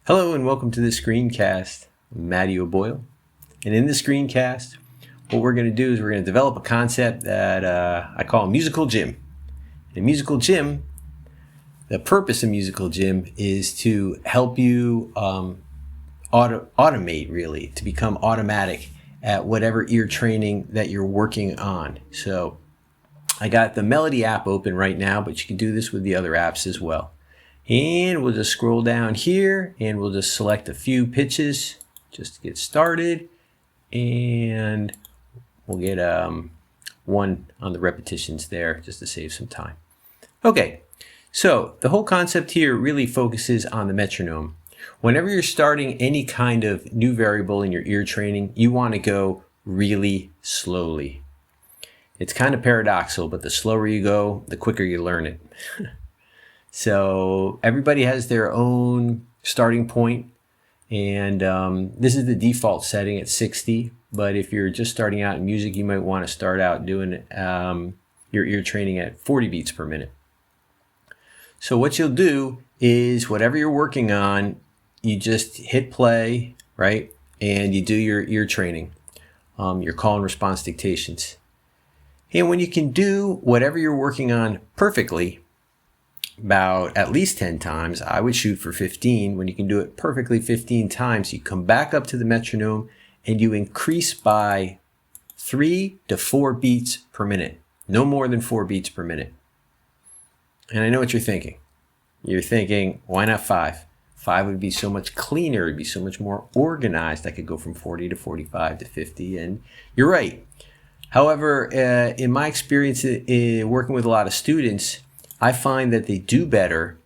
Hello and welcome to this screencast. I'm Matty O'Boyle. And in this screencast, what we're going to do is we're going to develop a concept that I call musical gym. In musical gym, the purpose of musical gym is to help you automate, really, to become automatic at whatever ear training that you're working on. So I got the Melody app open right now, but you can do this with the other apps as well. And we'll just scroll down here and we'll just select a few pitches just to get started. And we'll get one on the repetitions there just to save some time. Okay, so the whole concept here really focuses on the metronome. Whenever you're starting any kind of new variable in your ear training, you want to go really slowly. It's kind of paradoxical, but the slower you go, the quicker you learn it. So everybody has their own starting point, and this is the default setting at 60. But if you're just starting out in music, you might want to start out doing your ear training at 40 beats per minute. So what you'll do is whatever you're working on, you just hit play, right? And you do your ear training, your call and response dictations. And when you can do whatever you're working on perfectly, about at least 10 times, I would shoot for 15. When you can do it perfectly 15 times, you come back up to the metronome and you increase by 3 to 4 beats per minute. No more than 4 beats per minute. And I know what you're thinking. You're thinking, why not 5? 5 would be so much cleaner. It'd be so much more organized. I could go from 40 to 45 to 50. And you're right. However, in my experience working with a lot of students, I find that they do better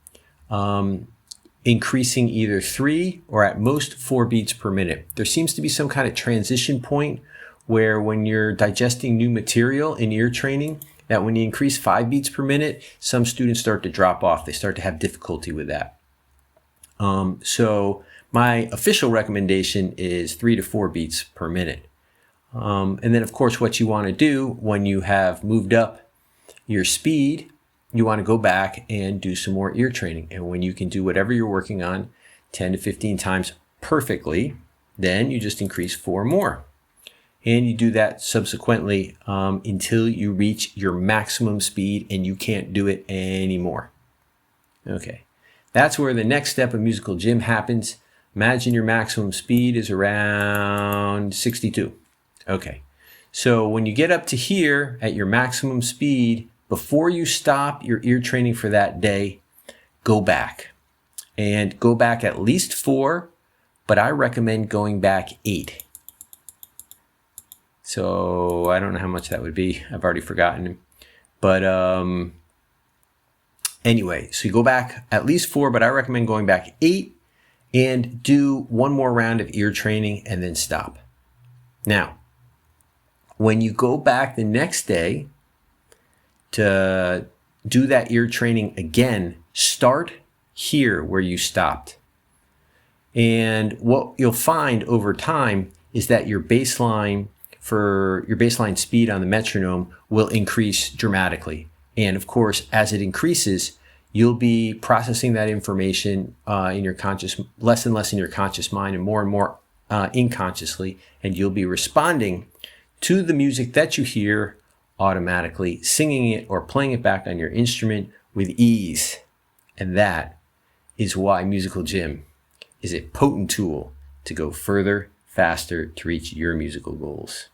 increasing either 3 or at most 4 beats per minute. There seems to be some kind of transition point where when you're digesting new material in ear training, that when you increase 5 beats per minute, some students start to drop off. They start to have difficulty with that. So my official recommendation is 3 to 4 beats per minute. And then, of course, what you want to do when you have moved up your speed, you want to go back and do some more ear training. And when you can do whatever you're working on 10 to 15 times perfectly, then you just increase 4 more. And you do that subsequently until you reach your maximum speed and you can't do it anymore. Okay, that's where the next step of musical gym happens. Imagine your maximum speed is around 62. Okay, so when you get up to here at your maximum speed, before you stop your ear training for that day, go back. And go back at least 4, but I recommend going back 8. So I don't know how much that would be. I've already forgotten. But anyway, so you go back at least 4, but I recommend going back 8 and do one more round of ear training and then stop. Now, when you go back the next day to do that ear training again, start here where you stopped. And what you'll find over time is that your baseline speed on the metronome will increase dramatically. And of course, as it increases, you'll be processing that information in your less and less in your conscious mind and more unconsciously, and you'll be responding to the music that you hear automatically, singing it or playing it back on your instrument with ease. And that is why musical gym is a potent tool to go further, faster, to reach your musical goals.